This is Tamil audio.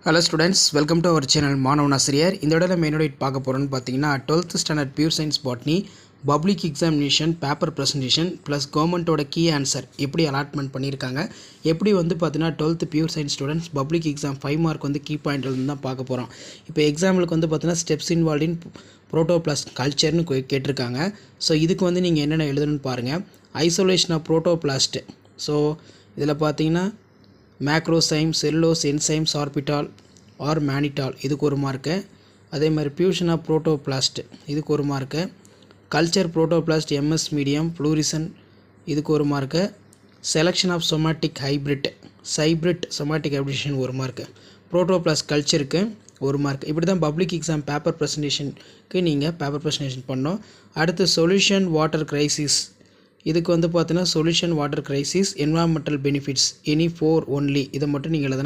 Hello students, welcome to our channel மாணவன் ஆசிரியர். இந்த இடத்துல மெயினோட பார்க்க போகிறோன்னு பார்த்தீங்கன்னா 12th standard pure science botany public examination paper presentation plus கவர்மெண்ட்டோட கீ ஆன்சர் எப்படி அலாட்மெண்ட் பண்ணியிருக்காங்க, எப்படி பார்த்தீங்கன்னா 12th pure science students public exam 5 mark key பாயிண்ட்லேருந்து தான் பார்க்க போகிறோம். இப்போ எக்ஸாம்பிளுக்கு பார்த்தீங்கன்னா ஸ்டெப்ஸ் இன்வால்வ் இன் புரோட்டோபிளாஸ்ட் கல்ச்சர்னு கேட்டிருக்காங்க. ஸோ இதுக்கு நீங்கள் என்னென்ன எழுதணும்னு பாருங்கள். Isolation of protoplast. ஸோ இதில் பார்த்தீங்கன்னா மேக்ரோசைம், செல்லோஸ், என்சைம், சார்பிட்டால் ஆர் மேனிட்டால் இதுக்கு ஒரு மார்க்கு. அதே மாதிரி ஃபியூஷன் ஆஃப் புரோட்டோபிளாஸ்ட் இதுக்கு ஒரு mark. Culture protoplast MS medium fluorescein இதுக்கு ஒரு mark. Selection of somatic hybrid somatic hybridisation ஒரு மார்க்கு. புரோட்டோபிளாஸ்ட் கல்ச்சருக்கு ஒரு மார்க். இப்படி தான் பப்ளிக் எக்ஸாம் பேப்பர் ப்ரெசன்டேஷனுக்கு நீங்கள் பேப்பர் ப்ரெசன்டேஷன் பண்ணோம். அடுத்து சொல்யூஷன் வாட்டர் கிரைசிஸ் இதுக்கு பார்த்தீங்கன்னா solution water crisis environmental benefits any 4 only இதை மட்டும் நீங்கள் எழுதுனா